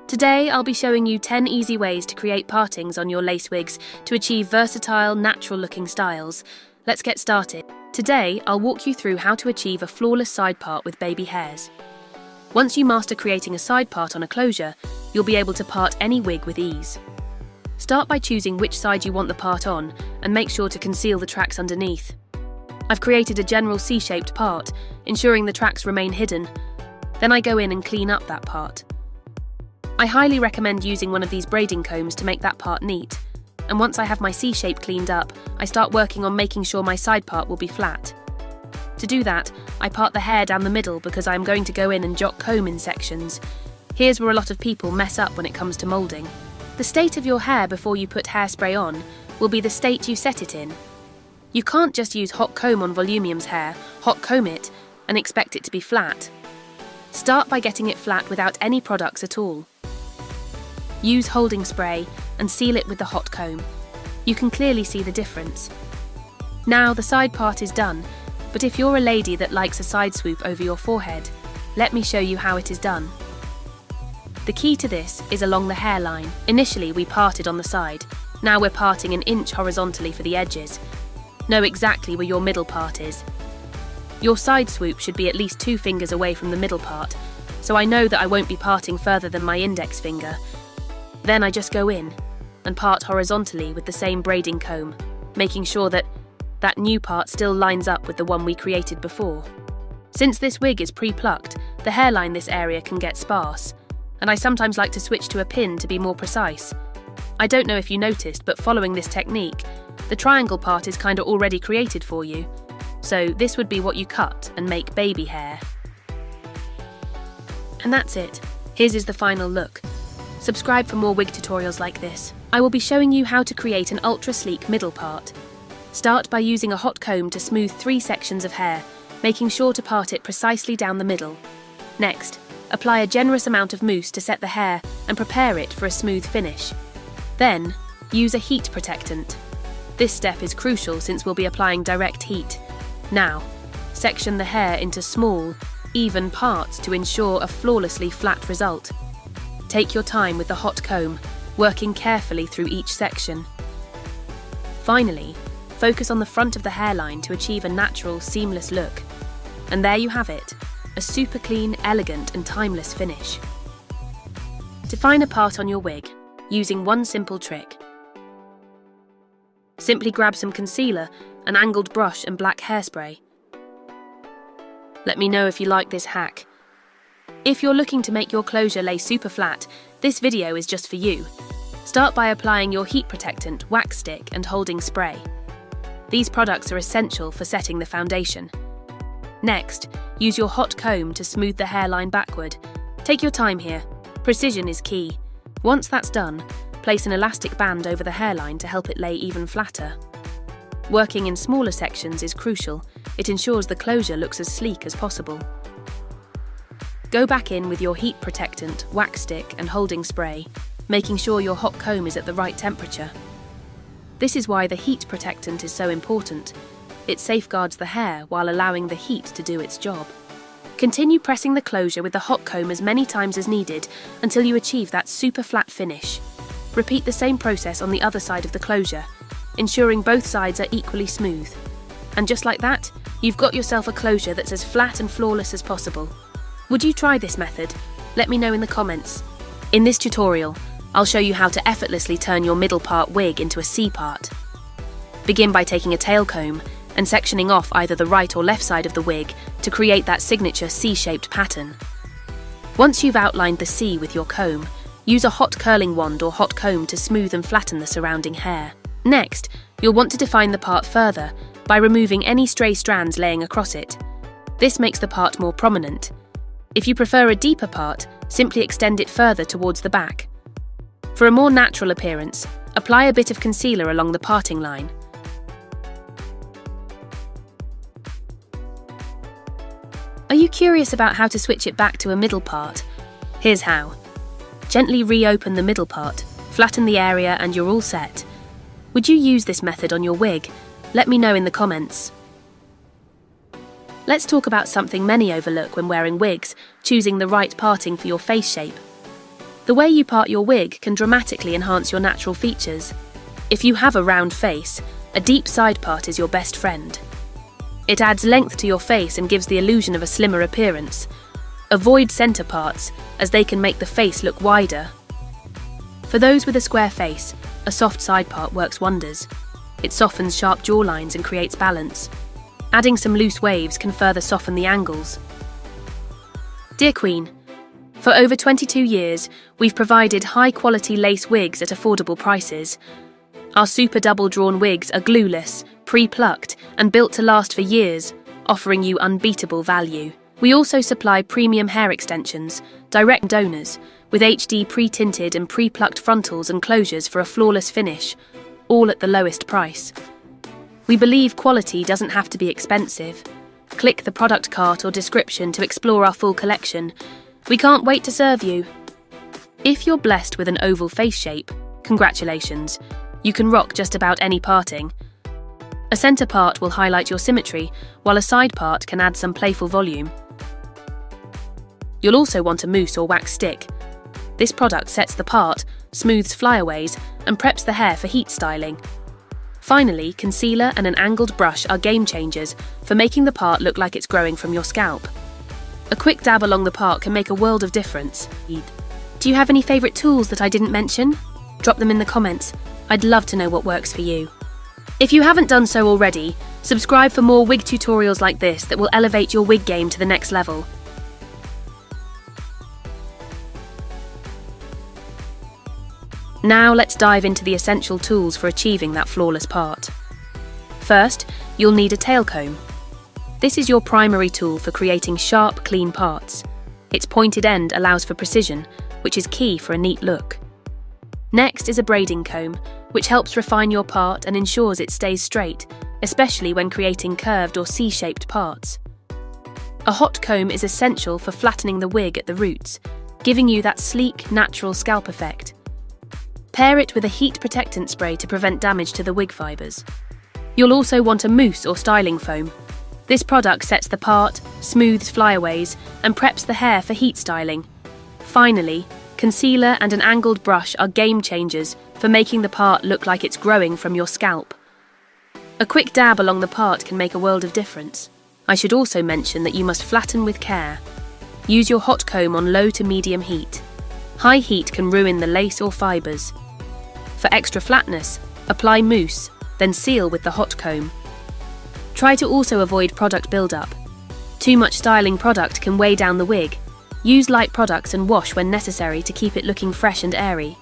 Today, I'll be showing you 10 easy ways to create partings on your lace wigs to achieve versatile, natural-looking styles. Let's get started. Today, I'll walk you through how to achieve a flawless side part with baby hairs. Once you master creating a side part on a closure, you'll be able to part any wig with ease. Start by choosing which side you want the part on and make sure to conceal the tracks underneath. I've created a general C-shaped part, ensuring the tracks remain hidden. Then I go in and clean up that part. I highly recommend using one of these braiding combs to make that part neat. And once I have my C-shape cleaned up, I start working on making sure my side part will be flat. To do that, I part the hair down the middle because I'm going to go in and jot comb in sections. Here's where a lot of people mess up when it comes to moulding. The state of your hair before you put hairspray on will be the state you set it in. You can't just use hot comb on Volumium's hair, hot comb it, and expect it to be flat. Start by getting it flat without any products at all. Use holding spray and seal it with the hot comb. You can clearly see the difference. Now the side part is done, but if you're a lady that likes a side swoop over your forehead, let me show you how it is done. The key to this is along the hairline. Initially we parted on the side, now we're parting an inch horizontally for the edges. Know exactly where your middle part is. Your side swoop should be at least 2 fingers away from the middle part, so I know that I won't be parting further than my index finger. Then I just go in and part horizontally with the same braiding comb, making sure that that new part still lines up with the one we created before. Since this wig is pre-plucked, the hairline this area can get sparse, and I sometimes like to switch to a pin to be more precise. I don't know if you noticed, but following this technique, the triangle part is kinda already created for you. So this would be what you cut and make baby hair. And that's it. Here's the final look. Subscribe for more wig tutorials like this. I will be showing you how to create an ultra-sleek middle part. Start by using a hot comb to smooth 3 sections of hair, making sure to part it precisely down the middle. Next, apply a generous amount of mousse to set the hair and prepare it for a smooth finish. Then, use a heat protectant. This step is crucial since we'll be applying direct heat. Now, section the hair into small, even parts to ensure a flawlessly flat result. Take your time with the hot comb, working carefully through each section. Finally, focus on the front of the hairline to achieve a natural, seamless look. And there you have it, a super clean, elegant and timeless finish. Define a part on your wig using one simple trick. Simply grab some concealer, an angled brush and black hairspray. Let me know if you like this hack. If you're looking to make your closure lay super flat, this video is just for you. Start by applying your heat protectant, wax stick and holding spray. These products are essential for setting the foundation. Next, use your hot comb to smooth the hairline backward. Take your time here. Precision is key. Once that's done, place an elastic band over the hairline to help it lay even flatter. Working in smaller sections is crucial. It ensures the closure looks as sleek as possible. Go back in with your heat protectant, wax stick and holding spray, making sure your hot comb is at the right temperature. This is why the heat protectant is so important. It safeguards the hair while allowing the heat to do its job. Continue pressing the closure with the hot comb as many times as needed until you achieve that super flat finish. Repeat the same process on the other side of the closure, ensuring both sides are equally smooth. And just like that, you've got yourself a closure that's as flat and flawless as possible. Would you try this method? Let me know in the comments. In this tutorial, I'll show you how to effortlessly turn your middle part wig into a C part. Begin by taking a tail comb and sectioning off either the right or left side of the wig to create that signature C-shaped pattern. Once you've outlined the C with your comb, use a hot curling wand or hot comb to smooth and flatten the surrounding hair. Next, you'll want to define the part further by removing any stray strands laying across it. This makes the part more prominent. If you prefer a deeper part, simply extend it further towards the back. For a more natural appearance, apply a bit of concealer along the parting line. Are you curious about how to switch it back to a middle part? Here's how. Gently reopen the middle part, flatten the area and you're all set. Would you use this method on your wig? Let me know in the comments. Let's talk about something many overlook when wearing wigs, choosing the right parting for your face shape. The way you part your wig can dramatically enhance your natural features. If you have a round face, a deep side part is your best friend. It adds length to your face and gives the illusion of a slimmer appearance. Avoid center parts, as they can make the face look wider. For those with a square face, a soft side part works wonders. It softens sharp jawlines and creates balance. Adding some loose waves can further soften the angles. Dear Queen, for over 22 years, we've provided high-quality lace wigs at affordable prices. Our super double-drawn wigs are glueless, pre-plucked, and built to last for years, offering you unbeatable value. We also supply premium hair extensions, direct donors, with HD pre-tinted and pre-plucked frontals and closures for a flawless finish, all at the lowest price. We believe quality doesn't have to be expensive. Click the product cart or description to explore our full collection. We can't wait to serve you. If you're blessed with an oval face shape, congratulations. You can rock just about any parting. A center part will highlight your symmetry, while a side part can add some playful volume. You'll also want a mousse or wax stick. This product sets the part, smooths flyaways, and preps the hair for heat styling. Finally, concealer and an angled brush are game changers for making the part look like it's growing from your scalp. A quick dab along the part can make a world of difference. Do you have any favourite tools that I didn't mention? Drop them in the comments. I'd love to know what works for you. If you haven't done so already, subscribe for more wig tutorials like this that will elevate your wig game to the next level. Now let's dive into the essential tools for achieving that flawless part. First, you'll need a tail comb. This is your primary tool for creating sharp, clean parts. Its pointed end allows for precision, which is key for a neat look. Next is a braiding comb, which helps refine your part and ensures it stays straight, especially when creating curved or C-shaped parts. A hot comb is essential for flattening the wig at the roots, giving you that sleek, natural scalp effect. Pair it with a heat protectant spray to prevent damage to the wig fibres. You'll also want a mousse or styling foam. This product sets the part, smooths flyaways, and preps the hair for heat styling. Finally, concealer and an angled brush are game changers for making the part look like it's growing from your scalp. A quick dab along the part can make a world of difference. I should also mention that you must flatten with care. Use your hot comb on low to medium heat. High heat can ruin the lace or fibres. For extra flatness, apply mousse, then seal with the hot comb. Try to also avoid product buildup. Too much styling product can weigh down the wig. Use light products and wash when necessary to keep it looking fresh and airy.